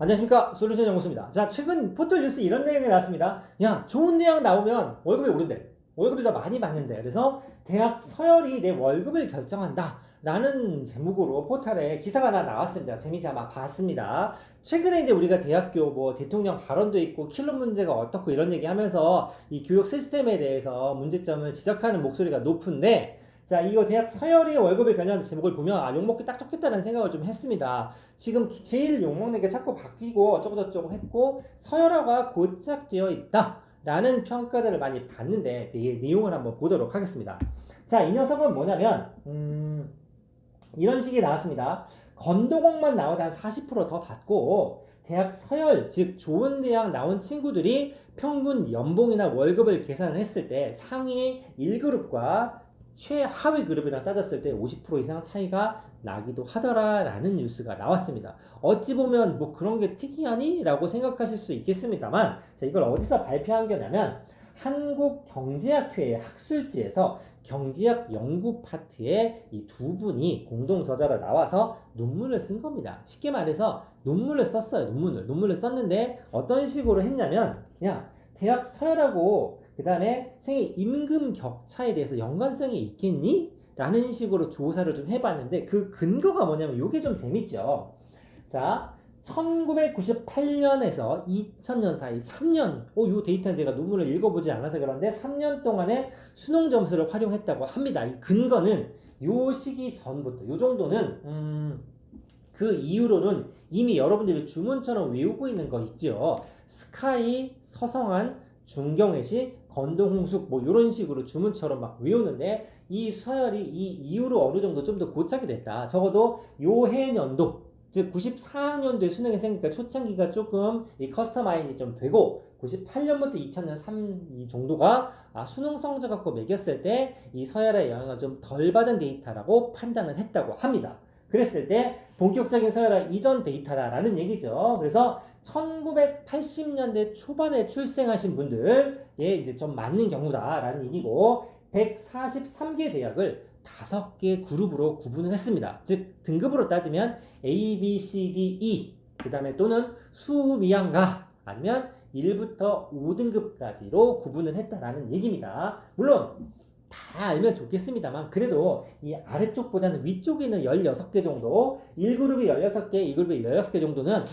안녕하십니까, 솔루션 연구소입니다. 자, 최근 포털 뉴스 이런 내용이 나왔습니다. 야, 좋은 대학 나오면 월급이 오른대. 월급을 더 많이 받는데. 그래서 대학 서열이 내 월급을 결정한다 라는 제목으로 포털에 기사가 하나 나왔습니다. 재미있게 아마 봤습니다. 최근에 이제 우리가 대학교 뭐 대통령 발언도 있고 킬러 문제가 어떻고 이런 얘기 하면서 이 교육 시스템에 대해서 문제점을 지적하는 목소리가 높은데, 자, 이거 대학 서열이 월급을 겨냥하는 제목을 보면 욕먹기 딱 좋겠다는 생각을 좀 했습니다. 지금 제일 욕먹는 게 자꾸 바뀌고 어쩌고저쩌고 했고 서열화가 고착되어 있다 라는 평가들을 많이 받는데, 이 내용을 한번 보도록 하겠습니다. 자, 이 녀석은 뭐냐면 이런 식이 나왔습니다. 건도공만 나오다 한 40%더 받고 대학 서열, 즉 좋은 대학 나온 친구들이 평균 연봉이나 월급을 계산을 했을 때 상위 1그룹과 최하위 그룹이랑 따졌을 때 50% 이상 차이가 나기도 하더라 라는 뉴스가 나왔습니다. 어찌 보면 뭐 그런 게 특이하니? 라고 생각하실 수 있겠습니다만, 자, 이걸 어디서 발표한 거냐면 한국경제학회의 학술지에서 경제학 연구 파트에 이 두 분이 공동 저자로 나와서 논문을 쓴 겁니다. 쉽게 말해서 논문을 썼어요. 논문을 썼는데 어떤 식으로 했냐면, 그냥 대학 서열하고 그 다음에 생애 임금 격차에 대해서 연관성이 있겠니? 라는 식으로 조사를 좀 해봤는데, 그 근거가 뭐냐면 이게 좀 재밌죠. 자, 1998년에서 2000년 사이 3년, 요 데이터는 제가 논문을 읽어보지 않아서 그런데 3년 동안의 수능 점수를 활용했다고 합니다. 이 근거는 요 시기 전부터, 요 정도는 그 이후로는 이미 여러분들이 주문처럼 외우고 있는 거 있죠. 스카이, 서성한, 중경회시, 건동홍숙 뭐 이런 식으로 주문처럼 막 외우는데, 이 서열이 이 이후로 어느 정도 좀 더 고착이 됐다. 적어도 요 해년도, 즉 94학년도에 수능이 생기니까 초창기가 조금 이 커스터마이즈 좀 되고 98년부터 2000년 3 정도가 수능 성적 갖고 매겼을 때 이 서열의 영향을 좀 덜 받은 데이터라고 판단을 했다고 합니다. 그랬을 때 본격적인 서열화 이전 데이터다라는 얘기죠. 그래서 1980년대 초반에 출생하신 분들에 이제 좀 맞는 경우다라는 얘기고, 143개 대학을 5개 그룹으로 구분을 했습니다. 즉 등급으로 따지면 A, B, C, D, E, 그 다음에 또는 수미양가 아니면 1부터 5등급까지로 구분을 했다라는 얘기입니다. 물론 다 알면 좋겠습니다만, 그래도 이 아래쪽보다는 위쪽에 있는 16개 정도, 1그룹이 16개, 2그룹이 16개 정도는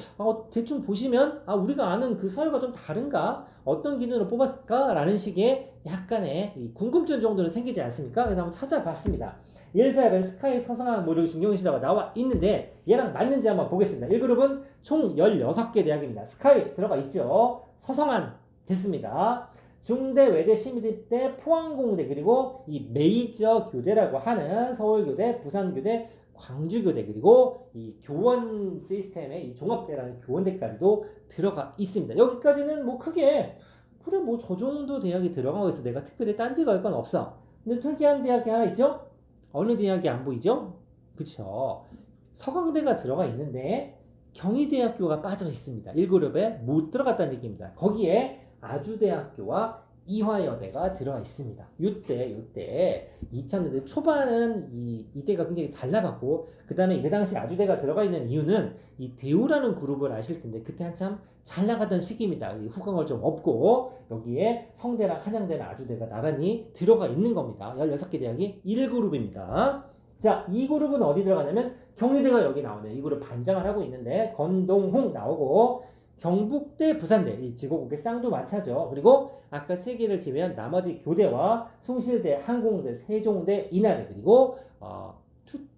대충 보시면 우리가 아는 그 서열과 좀 다른가? 어떤 기준으로 뽑았을까? 라는 식의 약간의 이 궁금증 정도는 생기지 않습니까? 그래서 한번 찾아봤습니다. 예사를 스카이, 서성한, 모르, 중경시라고 나와 있는데 얘랑 맞는지 한번 보겠습니다. 1그룹은 총 16개 대학입니다. 스카이 들어가 있죠. 서성한 됐습니다. 중대, 외대, 시민대, 포항공대, 그리고 이 메이저 교대라고 하는 서울교대, 부산교대, 광주교대, 그리고 이 교원 시스템의 이 종합대라는 교원대까지도 들어가 있습니다. 여기까지는 뭐 크게 그래 뭐 저 정도 대학이 들어가고 있어, 내가 특별히 딴지 걸 건 없어. 근데 특이한 대학이 하나 있죠? 어느 대학이 안 보이죠? 그쵸? 서강대가 들어가 있는데 경희대학교가 빠져 있습니다. 1그룹에 못 들어갔다는 얘기입니다. 거기에 아주대학교와 이화여대가 들어가 있습니다. 이때 2000년대 초반은 이때가 굉장히 잘 나갔고, 그 다음에 그 당시 아주대가 들어가 있는 이유는 이 대우라는 그룹을 아실 텐데 그때 한참 잘 나가던 시기입니다. 후광을 좀 없고 여기에 성대랑 한양대랑 아주대가 나란히 들어가 있는 겁니다. 16개 대학이 1그룹입니다. 자, 2그룹은 어디 들어가냐면 경희대가 여기 나오네요. 2그룹 반장을 하고 있는데 건동홍 나오고, 경북대, 부산대, 이 지고국의 쌍두마차죠. 그리고 아까 3개를 제외한 나머지 교대와 숭실대, 항공대, 세종대, 인하대, 그리고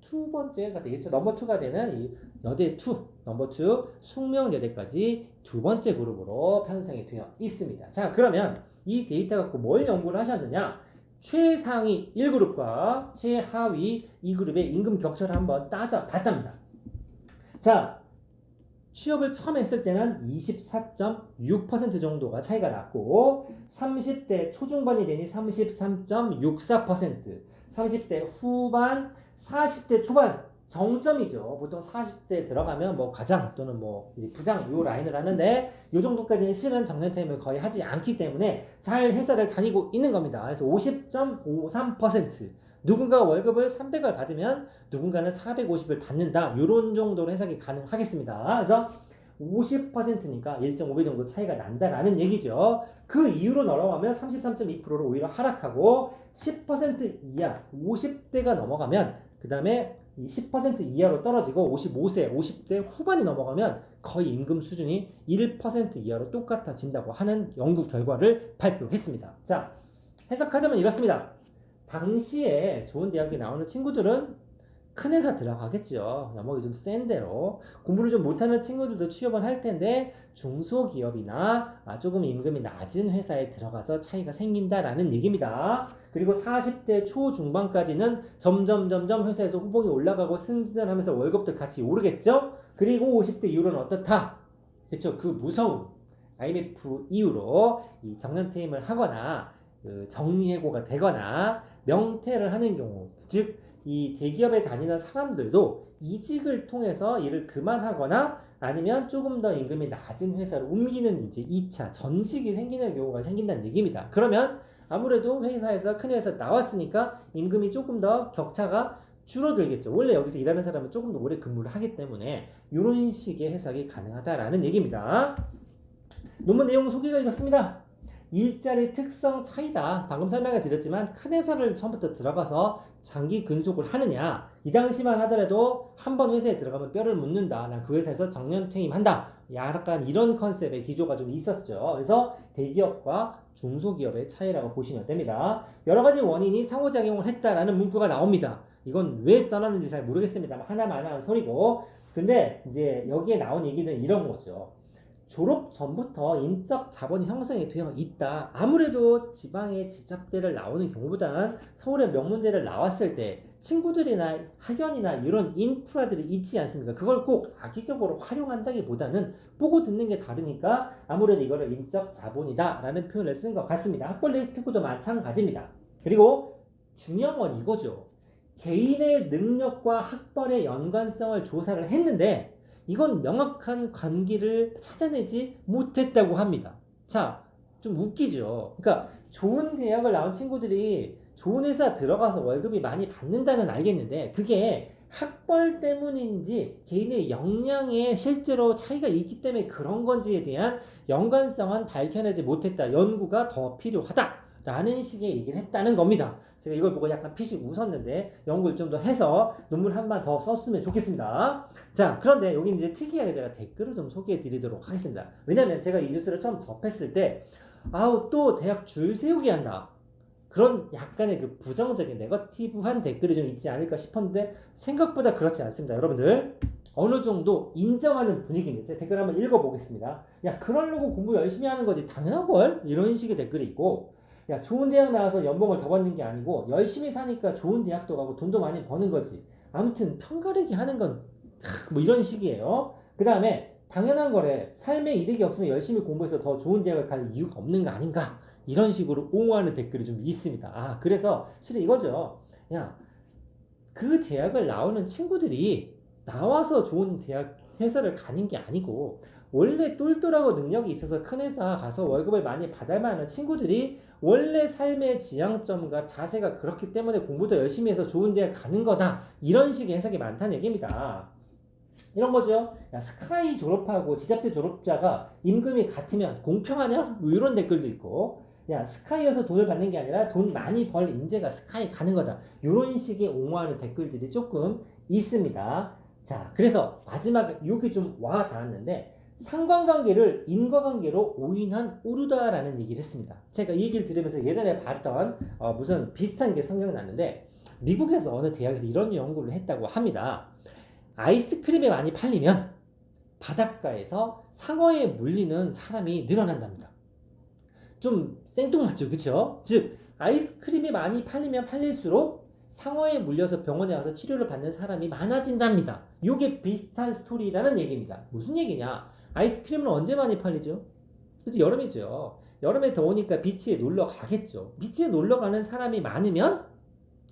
두 번째가 되겠죠. 넘버 2가 되는 이 여대 2, 넘버 2 숙명여대까지 두 번째 그룹으로 편성이 되어 있습니다. 자, 그러면 이 데이터 갖고 뭘 연구를 하셨느냐? 최상위 1그룹과 최하위 2그룹의 임금 격차를 한번 따져봤답니다. 자, 취업을 처음 했을 때는 24.6% 정도가 차이가 났고, 30대 초중반이 되니 33.64%, 30대 후반, 40대 초반 정점이죠. 보통 40대 들어가면 뭐 과장 또는 뭐 부장 요 라인을 하는데, 요 정도까지는 실은 정년퇴임을 거의 하지 않기 때문에 잘 회사를 다니고 있는 겁니다. 그래서 50.53%, 누군가가 월급을 300을 받으면 누군가는 450을 받는다. 이런 정도로 해석이 가능하겠습니다. 그래서 50%니까 1.5배 정도 차이가 난다라는 얘기죠. 그 이유로 넘어가면 33.2%로 오히려 하락하고 10% 이하 50대가 넘어가면 그 다음에 10% 이하로 떨어지고 55세, 50대 후반이 넘어가면 거의 임금 수준이 1% 이하로 똑같아진다고 하는 연구 결과를 발표했습니다. 자, 해석하자면 이렇습니다. 당시에 좋은 대학에 나오는 친구들은 큰 회사 들어가겠죠. 연봉이 좀 센 데로. 공부를 좀 못하는 친구들도 취업은 할 텐데 중소기업이나 조금 임금이 낮은 회사에 들어가서 차이가 생긴다라는 얘기입니다. 그리고 40대 초중반까지는 점점 회사에서 호봉이 올라가고 승진을 하면서 월급도 같이 오르겠죠. 그리고 50대 이후로는 어떻다? 그렇죠. 그 무서운 IMF 이후로 이 정년퇴임을 하거나 정리해고가 되거나 명퇴를 하는 경우, 즉 이 대기업에 다니는 사람들도 이직을 통해서 일을 그만하거나 아니면 조금 더 임금이 낮은 회사로 옮기는 이제 2차 전직이 생기는 경우가 생긴다는 얘기입니다. 그러면 아무래도 회사에서 큰 회사 나왔으니까 임금이 조금 더 격차가 줄어들겠죠. 원래 여기서 일하는 사람은 조금 더 오래 근무를 하기 때문에 이런 식의 해석이 가능하다라는 얘기입니다. 논문 내용 소개가 이렇습니다. 일자리 특성 차이다. 방금 설명해 드렸지만 큰 회사를 처음부터 들어가서 장기 근속을 하느냐, 이 당시만 하더라도 한 번 회사에 들어가면 뼈를 묻는다, 난 그 회사에서 정년 퇴임한다, 약간 이런 컨셉의 기조가 좀 있었죠. 그래서 대기업과 중소기업의 차이라고 보시면 됩니다. 여러 가지 원인이 상호작용을 했다라는 문구가 나옵니다. 이건 왜 써놨는지 잘 모르겠습니다. 하나만한 소리고. 근데 이제 여기에 나온 얘기는 이런 거죠. 졸업 전부터 인적 자본이 형성이 되어 있다. 아무래도 지방의 지잡대를 나오는 경우보다는 서울의 명문대를 나왔을 때 친구들이나 학연이나 이런 인프라들이 있지 않습니까? 그걸 꼭 악의적으로 활용한다기보다는 보고 듣는 게 다르니까 아무래도 이거를 인적 자본이다 라는 표현을 쓰는 것 같습니다. 학벌 특구도 마찬가지입니다. 그리고 중요한 건 이거죠. 개인의 능력과 학벌의 연관성을 조사를 했는데 이건 명확한 관계를 찾아내지 못했다고 합니다. 자, 좀 웃기죠. 그러니까 좋은 대학을 나온 친구들이 좋은 회사 들어가서 월급이 많이 받는다는 알겠는데 그게 학벌 때문인지 개인의 역량에 실제로 차이가 있기 때문에 그런 건지에 대한 연관성은 밝혀내지 못했다. 연구가 더 필요하다라는 식의 얘기를 했다는 겁니다. 제가 이걸 보고 약간 피식 웃었는데 연구를 좀 더 해서 논문 한 번 더 썼으면 좋겠습니다. 자, 그런데 여기 이제 특이하게 제가 댓글을 좀 소개해 드리도록 하겠습니다. 왜냐면 제가 이 뉴스를 처음 접했을 때 아우 또 대학 줄 세우기 한다. 그런 약간의 그 부정적인 네거티브한 댓글이 좀 있지 않을까 싶었는데 생각보다 그렇지 않습니다. 여러분들 어느 정도 인정하는 분위기입니다. 제가 댓글 한번 읽어보겠습니다. 야, 그러려고 공부 열심히 하는 거지 당연한걸? 이런 식의 댓글이 있고, 야, 좋은 대학 나와서 연봉을 더 받는 게 아니고 열심히 사니까 좋은 대학도 가고 돈도 많이 버는 거지. 아무튼 편가르기 하는 건 뭐 이런 식이에요. 그 다음에 당연한 거래. 삶에 이득이 없으면 열심히 공부해서 더 좋은 대학을 갈 이유가 없는 거 아닌가. 이런 식으로 옹호하는 댓글이 좀 있습니다. 아, 그래서 실은 이거죠. 야, 그 대학을 나오는 친구들이 나와서 좋은 대학 회사를 가는 게 아니고 원래 똘똘하고 능력이 있어서 큰 회사 가서 월급을 많이 받을 만한 친구들이 원래 삶의 지향점과 자세가 그렇기 때문에 공부도 열심히 해서 좋은 대학 가는 거다. 이런 식의 해석이 많다는 얘기입니다. 이런 거죠. 야, 스카이 졸업하고 지잡대 졸업자가 임금이 같으면 공평하냐? 뭐 이런 댓글도 있고, 야, 스카이여서 돈을 받는 게 아니라 돈 많이 벌 인재가 스카이 가는 거다. 이런 식의 옹호하는 댓글들이 조금 있습니다. 자, 그래서 마지막 여기 좀 와 닿았는데 상관관계를 인과관계로 오인한 오류다라는 얘기를 했습니다. 제가 이 얘기를 들으면서 예전에 봤던 무슨 비슷한 게 생각났는데 미국에서 어느 대학에서 이런 연구를 했다고 합니다. 아이스크림이 많이 팔리면 바닷가에서 상어에 물리는 사람이 늘어난답니다. 좀 생뚱맞죠, 그쵸? 즉 아이스크림이 많이 팔리면 팔릴수록 상어에 물려서 병원에 와서 치료를 받는 사람이 많아진답니다. 이게 비슷한 스토리라는 얘기입니다. 무슨 얘기냐? 아이스크림은 언제 많이 팔리죠? 그죠? 여름이죠. 여름에 더우니까 비치에 놀러 가겠죠. 비치에 놀러 가는 사람이 많으면,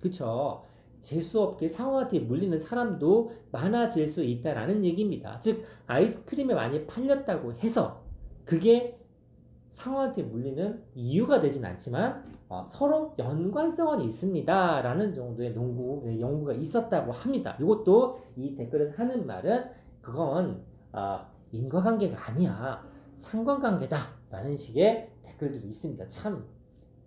그쵸? 재수없게 상어한테 물리는 사람도 많아질 수 있다라는 얘기입니다. 즉 아이스크림이 많이 팔렸다고 해서 그게 상어한테 물리는 이유가 되진 않지만 서로 연관성은 있습니다 라는 정도의 연구가 있었다고 합니다. 이것도 이 댓글에서 하는 말은 그건 인과관계가 아니야. 상관관계다. 라는 식의 댓글들이 있습니다. 참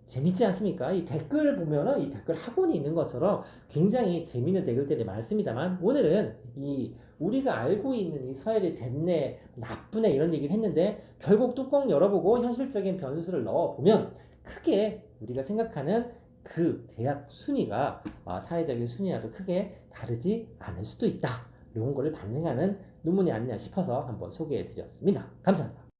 재밌지 않습니까? 이 댓글 보면은 이 댓글 학원이 있는 것처럼 굉장히 재밌는 댓글들이 많습니다만 오늘은 이 우리가 알고 있는 이 서열이 됐네, 나쁘네 이런 얘기를 했는데 결국 뚜껑 열어보고 현실적인 변수를 넣어보면 크게 우리가 생각하는 그 대학 순위가 사회적인 순위와도 크게 다르지 않을 수도 있다. 이런 거를 반증하는 논문이 아니냐 싶어서 한번 소개해 드렸습니다. 감사합니다.